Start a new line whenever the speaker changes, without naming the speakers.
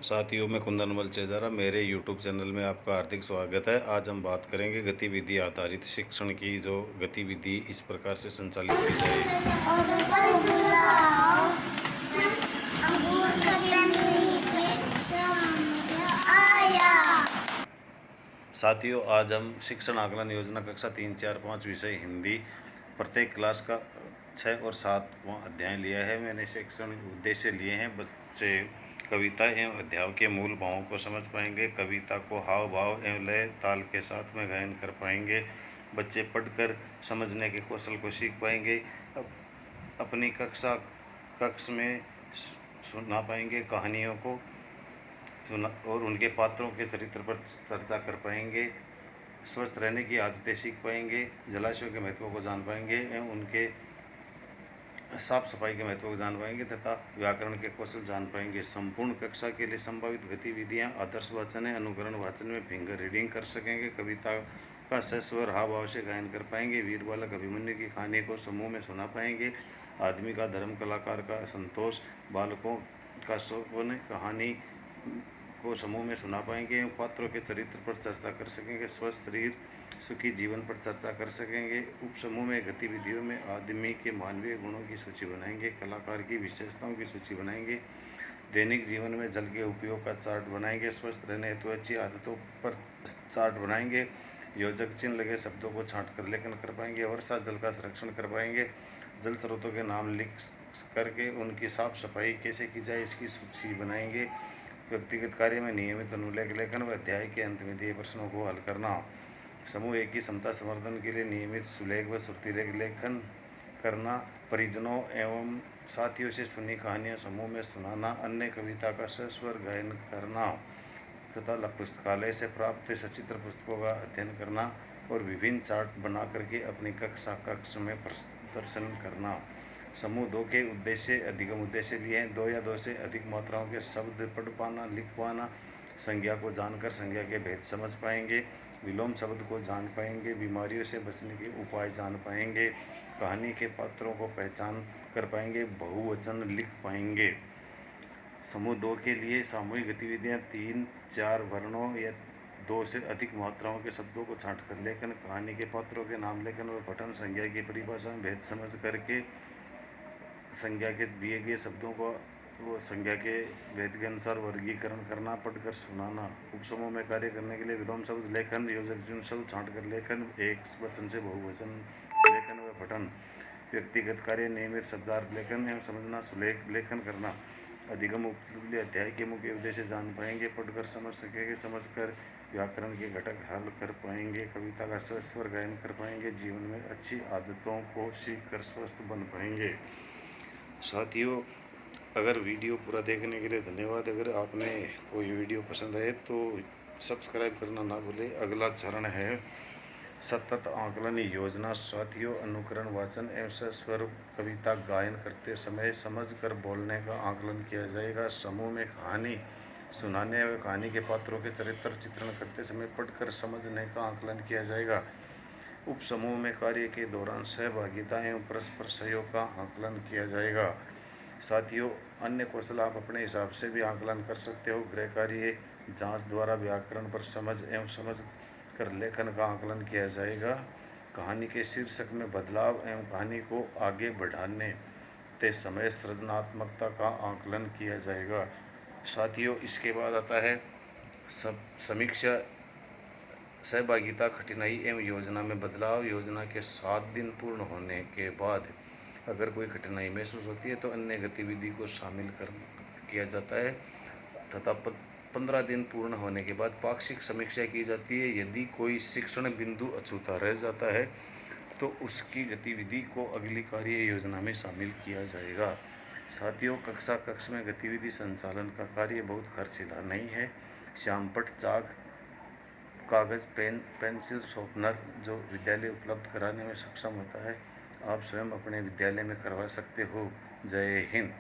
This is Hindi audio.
साथियों में कुंदन मलचेजारा मेरे यूट्यूब चैनल में आपका हार्दिक स्वागत है। आज हम बात करेंगे गतिविधि आधारित शिक्षण की। जो गतिविधि इस प्रकार से संचालित की जाए। साथियों, आज हम शिक्षण आकलन योजना कक्षा 3, 4, 5 विषय हिंदी प्रत्येक क्लास का 6 और 7वां अध्याय लिया है। मैंने शिक्षण उद्देश्य लिए हैं। बच्चे कविता एवं अध्याय के मूल भावों को समझ पाएंगे। कविता को हाव भाव एवं लय ताल के साथ में गायन कर पाएंगे। बच्चे पढ़कर समझने के कौशल को सीख पाएंगे। अपनी कक्ष में सुना पाएंगे कहानियों को सुना और उनके पात्रों के चरित्र पर चर्चा कर पाएंगे। स्वस्थ रहने की आदतें सीख पाएंगे। जलाशयों के महत्व को जान पाएंगे एवं उनके साफ सफाई के महत्व को जान पाएंगे तथा व्याकरण के कौशल जान पाएंगे। संपूर्ण कक्षा के लिए संभावित गतिविधियां आदर्श वाचन है। अनुकरण वाचन में फिंगर रीडिंग कर सकेंगे। कविता का सस्वर हाव भाव से गायन कर पाएंगे। वीर बालक अभिमन्यु की कहानी को समूह में सुना पाएंगे। आदमी का धर्म, कलाकार का संतोष, बालकों का स्वप्न कहानी को समूह में सुना पाएंगे। पात्रों के चरित्र पर चर्चा कर सकेंगे। स्वस्थ शरीर सुखी जीवन पर चर्चा कर सकेंगे। उप समूह में गतिविधियों में आदमी के मानवीय गुणों की सूची बनाएंगे। कलाकार की विशेषताओं की सूची बनाएंगे। दैनिक जीवन में जल के उपयोग का चार्ट बनाएंगे। स्वस्थ रहने हेतु अच्छी आदतों पर चार्ट बनाएंगे। योजक चिन्ह लगे शब्दों को छांट कर लेखन कर पाएंगे। वर्षा जल का संरक्षण कर पाएंगे। जल स्रोतों के नाम लिख करके उनकी साफ सफाई कैसे की जाए इसकी सूची बनाएंगे। व्यक्तिगत कार्य में नियमित अनुलेख लेखन व अध्याय के अंत में दिए प्रश्नों को हल करना। समूह एक की क्षमता संवर्धन के लिए नियमित सुलेख व श्रुतिलेख लेखन करना। परिजनों एवं साथियों से सुनी कहानियाँ समूह में सुनाना। अन्य कविता का सस्वर गायन करना तथा पुस्तकालय से प्राप्त सचित्र पुस्तकों का अध्ययन करना और विभिन्न चार्ट बना करके अपनी कक्ष में प्रदर्शन करना। समूह 2 के उद्देश्य अधिगम उद्देश्य लिए हैं। 2 या 2 से अधिक मात्राओं के शब्द पढ़ पाना, लिख पाना। संज्ञा को जानकर संज्ञा के भेद समझ पाएंगे। विलोम शब्द को जान पाएंगे। बीमारियों से बचने के उपाय जान पाएंगे। कहानी के पात्रों को पहचान कर पाएंगे। बहुवचन लिख पाएंगे। समूह 2 के लिए सामूहिक गतिविधियाँ 3, 4 वर्णों या 2 से अधिक मात्राओं के शब्दों को छांट कर लेखन, कहानी के पात्रों के नाम लेखन व पठन, संज्ञा की परिभाषा में भेद समझ करके संज्ञा के दिए गए शब्दों को वो संज्ञा के भेद के अनुसार वर्गीकरण करना, पढ़कर सुनाना। उपसमूह में कार्य करने के लिए विलोम शब्द लेखन, योजक चिन्ह शब्द छांट कर लेखन, एक वचन से बहुवचन लेखन व पठन। व्यक्तिगत कार्य नियमित शब्दार्थ लेखन एवं समझना, सुलेख लेखन करना। अधिगम उपलब्धि अध्याय के मुख्य उद्देश्य जान पाएंगे, पढ़कर समझ सकेंगे, समझकर व्याकरण के घटक हल कर पाएंगे, कविता का सस्वर गायन कर पाएंगे, जीवन में अच्छी आदतों को सीख कर स्वस्थ बन पाएंगे। साथियों, अगर वीडियो पूरा देखने के लिए धन्यवाद। अगर आपने कोई वीडियो पसंद आए तो सब्सक्राइब करना ना भूलें। अगला चरण है सतत आकलन योजना। साथियों, अनुकरण वाचन एवं सस्वर कविता गायन करते समय समझकर बोलने का आकलन किया जाएगा। समूह में कहानी सुनाने व कहानी के पात्रों के चरित्र चित्रण करते समय पढ़कर समझने का आकलन किया जाएगा। उप समूह में कार्य के दौरान सहभागिता एवं परस्पर सहयोग का आकलन किया जाएगा। साथियों, अन्य कौशल आप अपने हिसाब से भी आकलन कर सकते हो। गृह कार्य जांच द्वारा व्याकरण पर समझ एवं समझ कर लेखन का आकलन किया जाएगा। कहानी के शीर्षक में बदलाव एवं कहानी को आगे बढ़ाने ते समय सृजनात्मकता का आकलन किया जाएगा। साथियों, इसके बाद आता है समीक्षा, सहभागिता, कठिनाई एवं योजना में बदलाव। योजना के 7 दिन पूर्ण होने के बाद अगर कोई कठिनाई महसूस होती है तो अन्य गतिविधि को शामिल किया जाता है तथा 15 दिन पूर्ण होने के बाद पाक्षिक समीक्षा की जाती है। यदि कोई शिक्षण बिंदु अछूता रह जाता है तो उसकी गतिविधि को अगली कार्य योजना में शामिल किया जाएगा। साथियों, कक्ष में गतिविधि संचालन का कार्य बहुत खर्चीला नहीं है। श्यामपट्ट, चाक, कागज़, पेन, पेंसिल, शॉर्पनर जो विद्यालय उपलब्ध कराने में सक्षम होता है, आप स्वयं अपने विद्यालय में करवा सकते हो। जय हिंद।